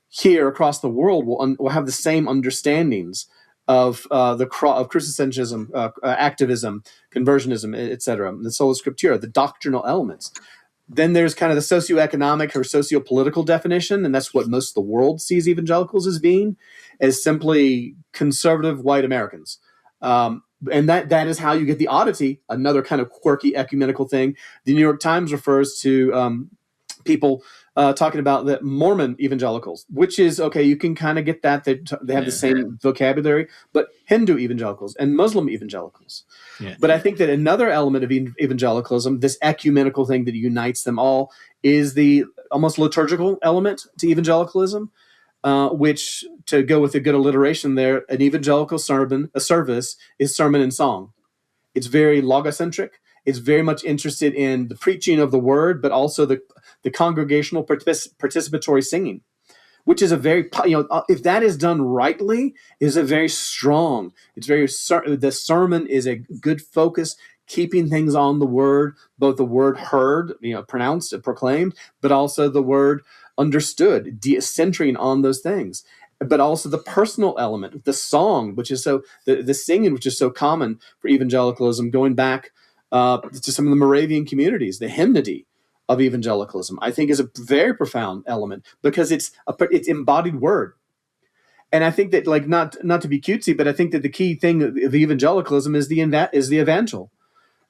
here across the world will have the same understandings of Christocentrism, activism, conversionism, etc., the sola scriptura, the doctrinal elements. Then there's kind of the socioeconomic or sociopolitical definition, and that's what most of the world sees evangelicals as being, as simply conservative white Americans. And that is how you get the oddity, another kind of quirky ecumenical thing. The New York Times refers to people talking about the Mormon evangelicals, which is, okay, you can kind of get that. They have the same vocabulary, but Hindu evangelicals and Muslim evangelicals. Yeah. But I think that another element of evangelicalism, this ecumenical thing that unites them all, is the almost liturgical element to evangelicalism, which, to go with a good alliteration there, an evangelical service is sermon and song. It's very logocentric. It's very much interested in the preaching of the word, but also the congregational participatory singing, which is a very, if that is done rightly, is a very strong. It's the sermon is a good focus, keeping things on the word, both the word heard, pronounced and proclaimed, but also the word understood, centering on those things. But also the personal element, the song, which is the singing, which is so common for evangelicalism, going back to some of the Moravian communities, the hymnody of evangelicalism, I think, is a very profound element, because it's embodied word. And I think that, like, not to be cutesy, but I think that the key thing of evangelicalism is the evangel.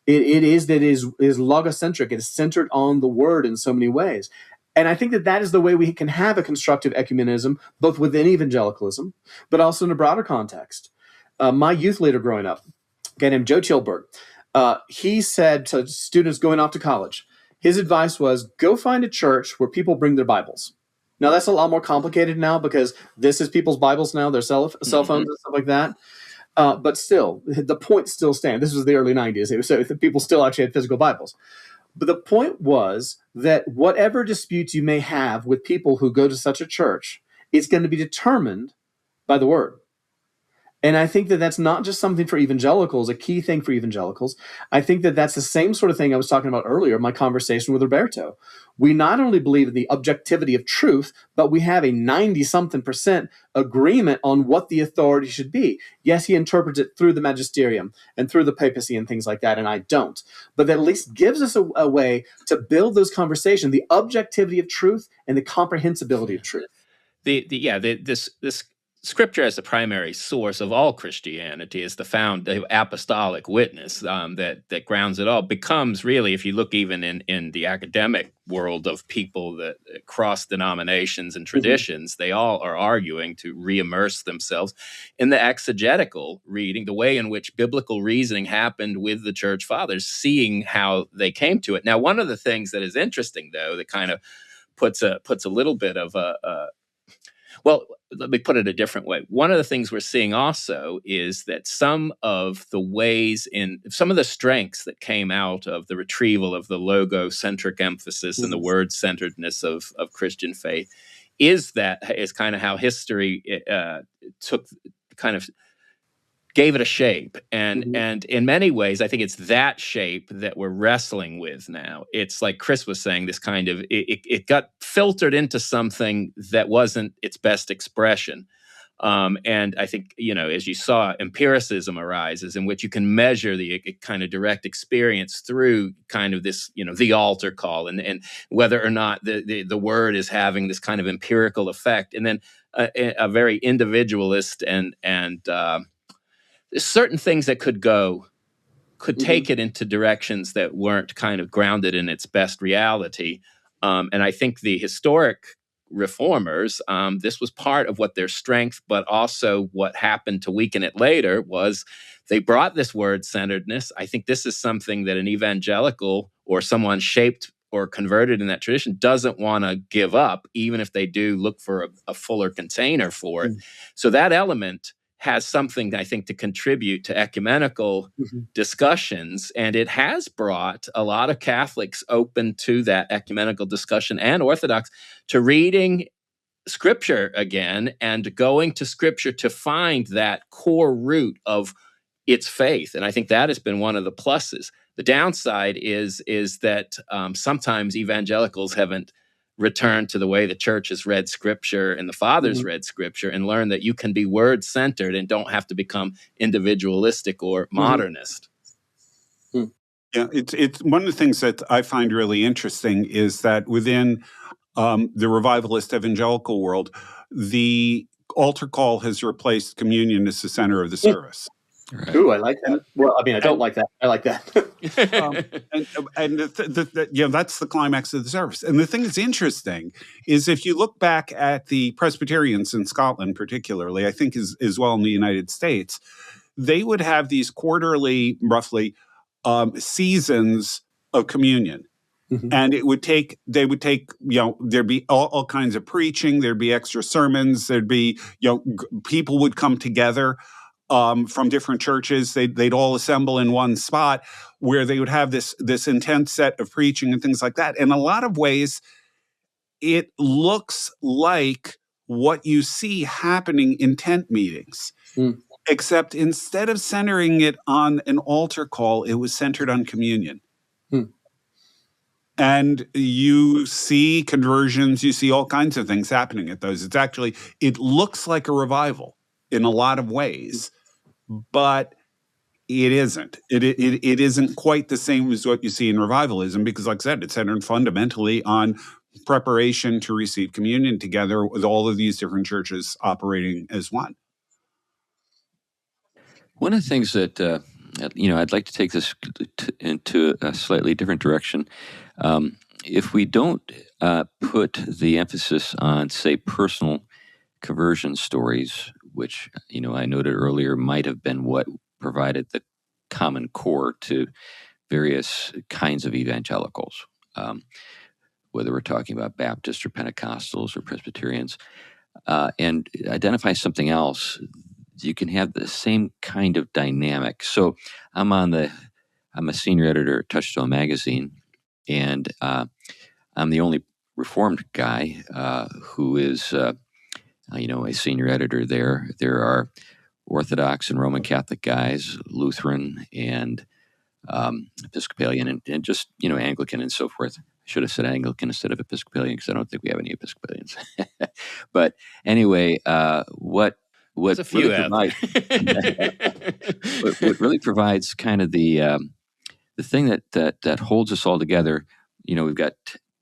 It is logocentric. It is centered on the word in so many ways. And I think that is the way we can have a constructive ecumenism, both within evangelicalism, but also in a broader context. My youth leader growing up, a guy named Joe Chilberg, he said to students going off to college, his advice was, go find a church where people bring their Bibles. Now, that's a lot more complicated now, because this is people's Bibles now, their cell phones and stuff like that. But still, the point still stands. This was the early 90s, so people still actually had physical Bibles. But the point was that whatever disputes you may have with people who go to such a church, it's going to be determined by the word. And I think that that's not just something for evangelicals, a key thing for evangelicals. I think that that's the same sort of thing I was talking about earlier in my conversation with Roberto. We not only believe in the objectivity of truth, but we have a 90-something% agreement on what the authority should be. Yes, he interprets it through the magisterium and through the papacy and things like that, and I don't. But that at least gives us a way to build those conversations, the objectivity of truth and the comprehensibility of truth. This Scripture as the primary source of all Christianity is the apostolic witness that grounds it all. Becomes really, if you look even in the academic world of people that cross denominations and traditions, they all are arguing to re-immerse themselves in the exegetical reading, the way in which biblical reasoning happened with the church fathers, seeing how they came to it. Now, one of the things that is interesting, though, that kind of puts a little bit of well, let me put it a different way. One of the things we're seeing also is that some of the strengths that came out of the retrieval of the logocentric emphasis and the word-centeredness of Christian faith is kind of how history gave it a shape. And in many ways, I think it's that shape that we're wrestling with now. It's like Chris was saying, this kind of, it got filtered into something that wasn't its best expression. And I think, as you saw, empiricism arises in which you can measure the kind of direct experience through kind of this, the altar call and whether or not the word is having this kind of empirical effect. And then a very individualist and certain things that could take it into directions that weren't kind of grounded in its best reality. And I think the historic reformers, this was part of what their strength, but also what happened to weaken it later was they brought this word-centeredness. I think this is something that an evangelical or someone shaped or converted in that tradition doesn't want to give up, even if they do look for a fuller container for it. So that element has something, I think, to contribute to ecumenical discussions. And it has brought a lot of Catholics open to that ecumenical discussion and Orthodox to reading Scripture again and going to Scripture to find that core root of its faith. And I think that has been one of the pluses. The downside is that sometimes evangelicals haven't return to the way the church has read Scripture and the fathers read Scripture and learn that you can be word-centered and don't have to become individualistic or modernist. Yeah, it's one of the things that I find really interesting is that within the revivalist evangelical world, the altar call has replaced communion as the center of the service. Right. Ooh, I like that. Well, I mean, I don't like that. I like that. That's the climax of the service. And the thing that's interesting is if you look back at the Presbyterians in Scotland, particularly, I think as well in the United States, they would have these quarterly, roughly, seasons of communion. And they would take, there'd be all kinds of preaching, there'd be extra sermons, there'd be, people would come together from different churches. They'd all assemble in one spot where they would have this intense set of preaching and things like that. In a lot of ways, it looks like what you see happening in tent meetings, except instead of centering it on an altar call, it was centered on communion. And you see conversions, you see all kinds of things happening at those. It looks like a revival in a lot of ways, but it isn't. It isn't quite the same as what you see in revivalism because, like I said, it's centered fundamentally on preparation to receive communion together with all of these different churches operating as one. One of the things that, I'd like to take this into a slightly different direction. If we don't put the emphasis on, say, personal conversion stories, which, I noted earlier might have been what provided the common core to various kinds of evangelicals, whether we're talking about Baptists or Pentecostals or Presbyterians, and identify something else, you can have the same kind of dynamic. So I'm a senior editor at Touchstone Magazine, and I'm the only Reformed guy who is, a senior editor there. There are Orthodox and Roman Catholic guys, Lutheran and Episcopalian, and just, Anglican and so forth. I should have said Anglican instead of Episcopalian because I don't think we have any Episcopalians. But anyway, what There's a few really out there. what really provides kind of the thing that holds us all together. We've got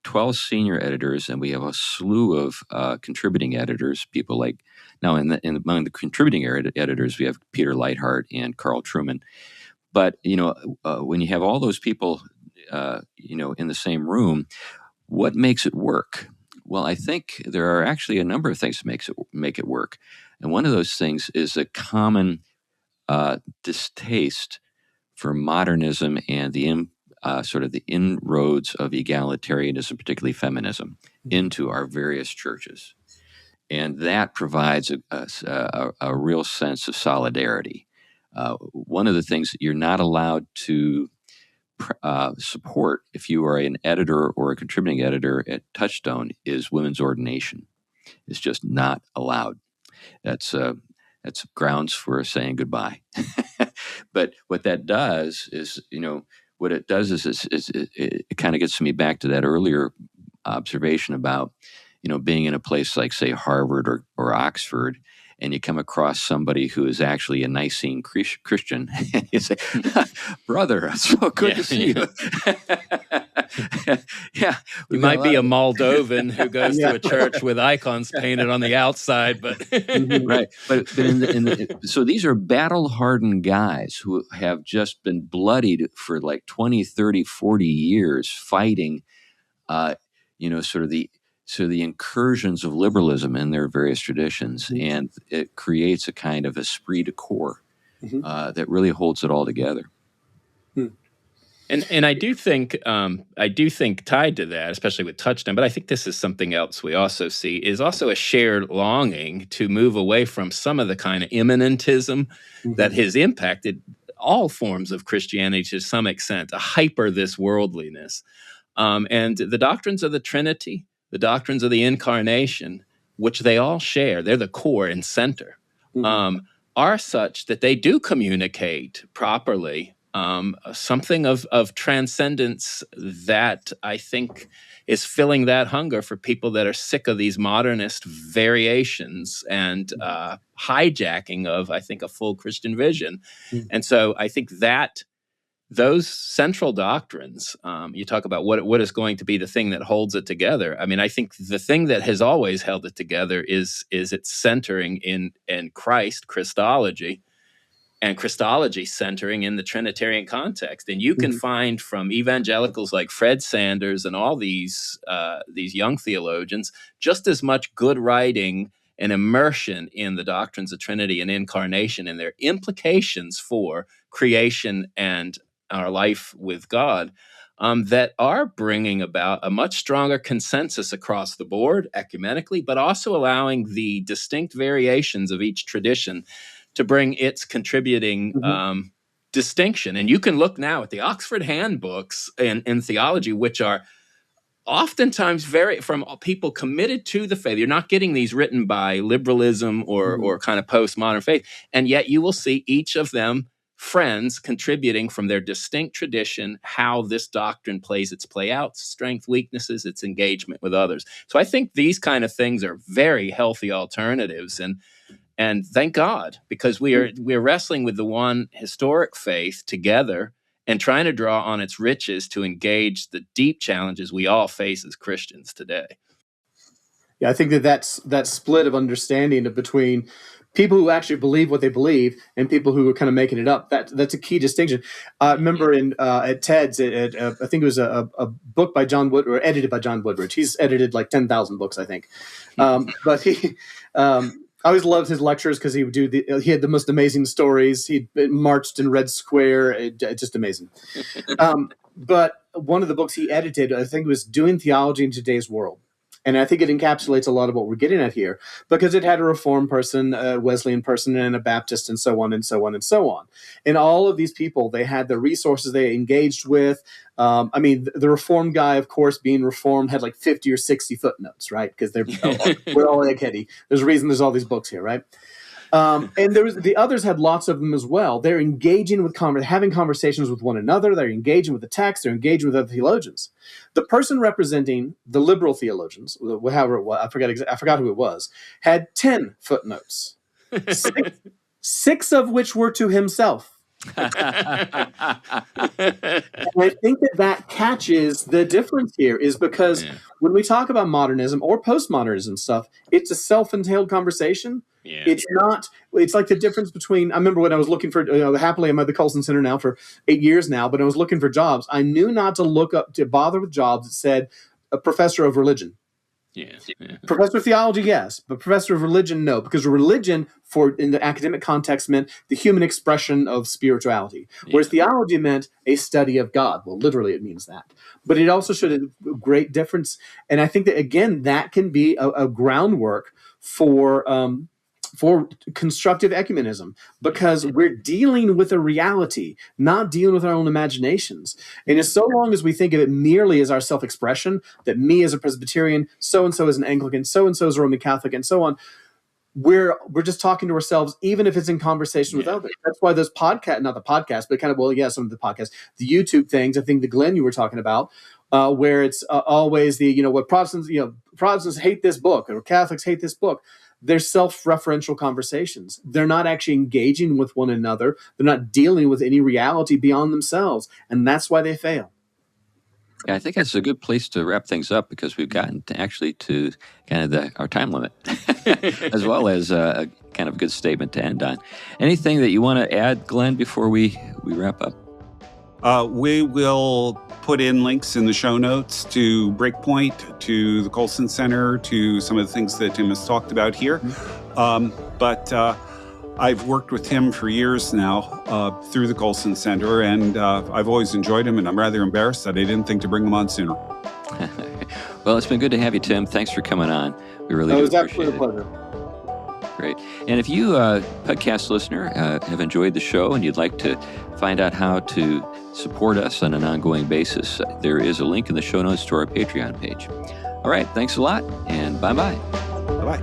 12 senior editors, and we have a slew of contributing editors. People like now among the contributing editors, we have Peter Leithart and Carl Truman. But when you have all those people, in the same room, what makes it work? Well, I think there are actually a number of things that make it work, and one of those things is a common distaste for modernism and the sort of the inroads of egalitarianism, particularly feminism, into our various churches, and that provides a real sense of solidarity. One of the things that you're not allowed to support if you are an editor or a contributing editor at Touchstone is women's ordination. It's just not allowed. That's grounds for saying goodbye. But what that does is, it kind of gets me back to that earlier observation about, being in a place like, say, Harvard or Oxford, and you come across somebody who is actually a Nicene Christian, and you say, brother, it's so good to see you. Yeah. You might be a Moldovan who goes to a church with icons painted on the outside, but right. But so these are battle-hardened guys who have just been bloodied for like 20, 30, 40 years fighting, sort of the incursions of liberalism in their various traditions, and it creates a kind of esprit de corps that really holds it all together. And I do think tied to that, especially with Touchdown, but I think this is something else we also see, is also a shared longing to move away from some of the kind of immanentism that has impacted all forms of Christianity to some extent, a hyper this worldliness. And the doctrines of the Trinity, the doctrines of the Incarnation, which they all share, they're the core and center, are such that they do communicate properly something of transcendence that I think is filling that hunger for people that are sick of these modernist variations and hijacking of, I think, a full Christian vision. And so I think that those central doctrines, you talk about what is going to be the thing that holds it together. I mean, I think the thing that has always held it together is its centering in Christology, and Christology centering in the Trinitarian context. And you can find from evangelicals like Fred Sanders and all these young theologians just as much good writing and immersion in the doctrines of Trinity and Incarnation and their implications for creation and our life with God, that are bringing about a much stronger consensus across the board ecumenically, but also allowing the distinct variations of each tradition to bring its contributing distinction. And you can look now at the Oxford handbooks in theology, which are oftentimes from people committed to the faith. You're not getting these written by liberalism or kind of postmodern faith. And yet you will see each of them friends contributing from their distinct tradition, how this doctrine plays its play out, strength, weaknesses, its engagement with others. So I think these kind of things are very healthy alternatives. And thank God, because we're wrestling with the one historic faith together and trying to draw on its riches to engage the deep challenges we all face as Christians today. Yeah, I think that's that split of understanding between people who actually believe what they believe and people who are kind of making it up. That's a key distinction. I remember at TED's, I think it was a book by John Wood, or edited by John Woodridge. He's edited like 10,000 books, I think. But he, I always loved his lectures because he had the most amazing stories. He marched in Red Square, just amazing. But one of the books he edited, I think, was Doing Theology in Today's World. And I think it encapsulates a lot of what we're getting at here, because it had a Reformed person, a Wesleyan person, and a Baptist, and so on, and so on, and so on. And all of these people, they had the resources they engaged with. I mean, the Reformed guy, of course, being Reformed, had like 50 or 60 footnotes, right? Because we're all eggheady. There's a reason there's all these books here, right? And the others had lots of them as well. They're engaging with having conversations with one another. They're engaging with the text. They're engaging with other theologians. The person representing the liberal theologians, however it was, I forgot who it was, had 10 footnotes, six of which were to himself. And I think that catches the difference here, is because when we talk about modernism or postmodernism stuff, it's a self-entailed conversation. Yeah. It's like the difference between, I remember when I was looking for, happily I'm at the Colson Center now for 8 years now, but I was looking for jobs. I knew not to bother with jobs that said a professor of religion. Yeah. Professor of theology, yes, but professor of religion, no, because religion, in the academic context, meant the human expression of spirituality, whereas theology meant a study of God. Well, literally, it means that, but it also showed a great difference, and I think that again, that can be a groundwork for constructive ecumenism, because we're dealing with a reality, not dealing with our own imaginations. And as so long as we think of it merely as our self-expression, that me as a Presbyterian, so-and-so is an Anglican, so-and-so is a Roman Catholic, and so on, we're just talking to ourselves, even if it's in conversation with others. That's why those some of the podcasts, the YouTube things, I think the Glenn you were talking about, where it's always what Protestants hate this book, or Catholics hate this book. They're self-referential conversations. They're not actually engaging with one another. They're not dealing with any reality beyond themselves, and that's why they fail. Yeah, I think that's a good place to wrap things up, because we've gotten to kind of our time limit, as well as a kind of good statement to end on. Anything that you want to add, Glenn, before we wrap up? We will put in links in the show notes to Breakpoint, to the Colson Center, to some of the things that Tim has talked about here. But I've worked with Tim for years now through the Colson Center, and I've always enjoyed him, and I'm rather embarrassed that I didn't think to bring him on sooner. Well, it's been good to have you, Tim. Thanks for coming on. We really do appreciate it. It was absolutely a pleasure. Great. And if you, podcast listener, have enjoyed the show and you'd like to find out how to support us on an ongoing basis, there is a link in the show notes to our Patreon page. All right. Thanks a lot, and bye-bye. Bye-bye.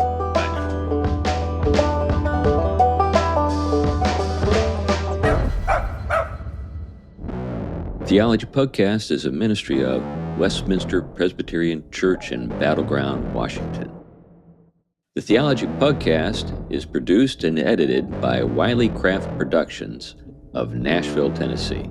Theology Pugcast is a ministry of Westminster Presbyterian Church in Battleground, Washington. The Theology Pugcast is produced and edited by Wiley Craft Productions of Nashville, Tennessee.